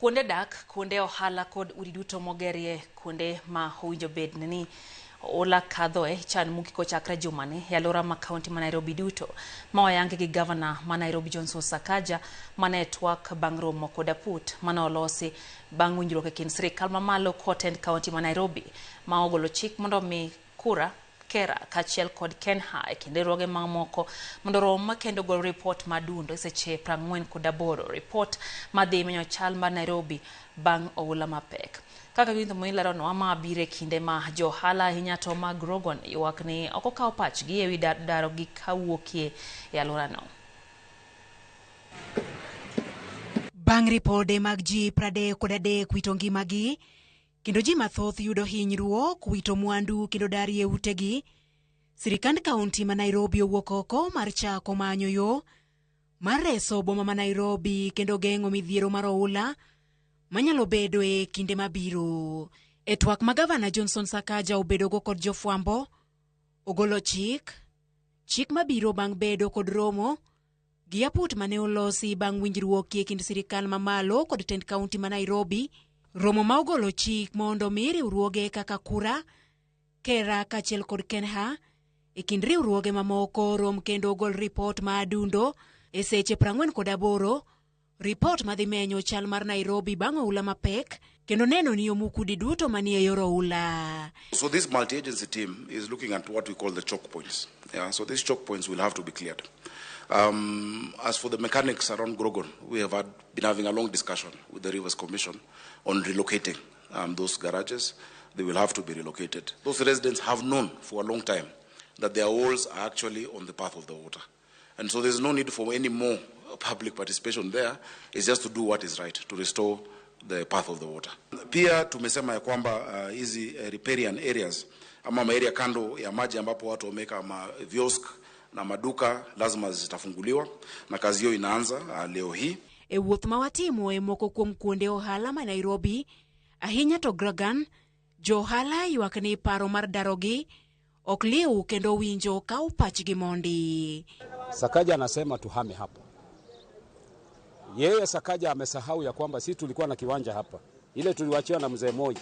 kuonde dak, kuonde ohala kod udi duto mogerie kuonde ma owinjo bed ni ola kadhoe chan mukiko chakre jumani e alwora ma kaunti ma Nairobi duto ma oyangi gi gavana ma Nairobi Johnson Sakaja mane twak bang' romo kod aput mane olosi bang' winjruok e kind sirikal mamalo kotend kaunti ma Nairobi ma ogolo chik mondo mi kura Kera kachiel kod Kenha e kinde roge mamoko mondo rom kendo gol report madundo seche 48 report madhi menyo chal mar Nairobi bang' oula mapek. Kaka winto moilaro no ama bire kinde ma johala ahinya to mag Rogon ywak ni ok okaw pachgi ewi daro gi kawuokie e alwora no. Bang' ripode mag ji 33 wito ngimagi kendo ji mathoth yudo hinyruok, wito mwandu kendo dar e utegi, sirikand kaunti ma Nairobi owuok oko mar chako manyo yo mar reso boma ma Nairobi kendo geng'o midhiero mar oula manyalo bedo e kinde mabiro. E twak ma gavana Johnson Sakaja obedogo kod jofwambo, ogolo chik mabiro bang' bedo kod romo gi aput mane olosi bang' winjruok e kind sirikal mamalo kod tend kaunti ma Nairobi, romo ma ogolo chik mondo mi riwruoge kaka Kura, Kera kachiel kod Kenha e kind riwruoge mamoko rom kendo ogol report ma adundo e seche 48 report madhi menyo chal mar Nairobi bang' oula mapek kendo neno ni omukudi duto manie yor oula. So this multi-agency team is looking at what we call the choke points. Yeah, so these choke points will have to be cleared. As for the mechanics around Grogon, we have been having a long discussion with the Rivers Commission on relocating those garages. They will have to be relocated. Those residents have known for a long time that their walls are actually on the path of the water. And so there's no need for any more public participation there. It's just to do what is right, to restore the path of the water. Pia tumesema ya kwamba hizi riparian areas ama area kando ya maji ambapo watu wameka viosk na maduka lazima zitafunguliwa na kazi hiyo inaanza leo hii. E wuoth ma watimo e moko kuom kuonde ohala ma Nairobi, ahinya to Grogan, johala ywak ni paro mar darogi ok liu kendo winjo ka upachgi mondi. Sakaja anasema tuhame hapa. Yeye Sakaja amesahau ya kwamba sisi tulikuwa na kiwanja hapa. Ile tuliwachiwa na mzee Moi.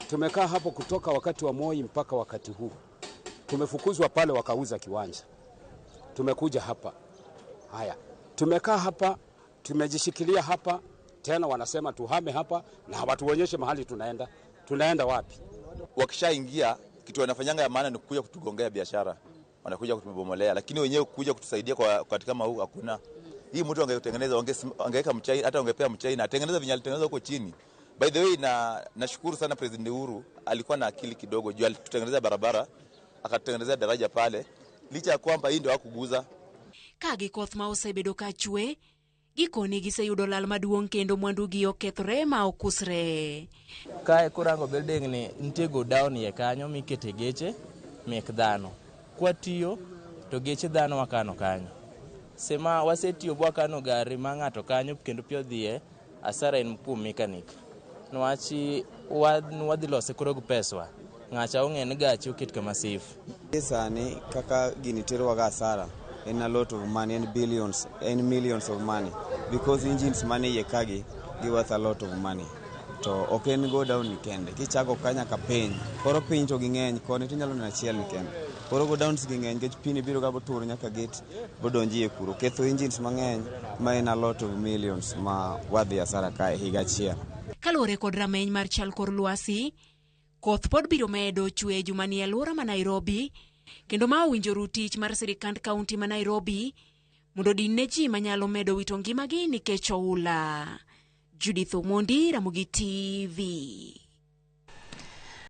Tumekaa hapo kutoka wakati wa Moi mpaka wakati huu. Tumefukuzwa pale wakauza kiwanja. Tumekuja hapa. Haya. Tumekaa hapa, tumejishikilia hapa, tena wanasema tuhame hapa na watuonyeshe mahali tunaenda. Tunaenda wapi? Wakishaingia kitu wanafanyanga ya maana ni kuja kutugongea biashara. Wanakuja kutubomolea, lakini wenyewe kuja kutusaidia kwa katika kama huu hakuna. Hii mtu angetengeneza angeweka mchai, hata angepea mchai na atengeneza vinyali tengeneza huko chini. By the way, nashukuru sana President Uhuru, alikuwa na akili kidogo juu alitutengenezea barabara, akatengenezea daraja pale. Licha ya kwamba hii ndio hakuguza. Kagi koth ma osebedo ka chwe, gikoni giseyudo lal maduong' kendo mwandugi okethre ma okusre. Kae kurango building ni nitie go down ye kanyo mikete geche mek dhano. Kwa tiyo to geche dhano wakano kanyo. Sema wasetiyo bwakano gari ma ng'ato kanyo kendo pio dhie asara en kuom mechanic. Nwachi wadhi lose kuro gu peswa. Ng'acha ong'e ni gachi oket kama safe. Sani kaka gini tero waga asara. In a lot of money and billions and millions of money because engines money ye kagi give us a lot of money. To oken go down nikende. Kichako kanya ka piny. Koro piny to ging'eny koni tinyalo na chiel nikende. Koro go down ging'eny kech pini biro ga botur nyaka gate bodonji e kuro. Ketho engines mang'eny ma in a lot of millions ma wadhi asara kae higa chiel. Kalore kod rameny mar chal kor lwasi, koth pod biro medo chwe jumani e alwora ma Nairobi, kendo ma owinjo tich mar sirikand kaunti ma Nairobi mondo dinne ji manyalo medo wito ngimagi nikech oula. Judith Omondi, Ramogi TV.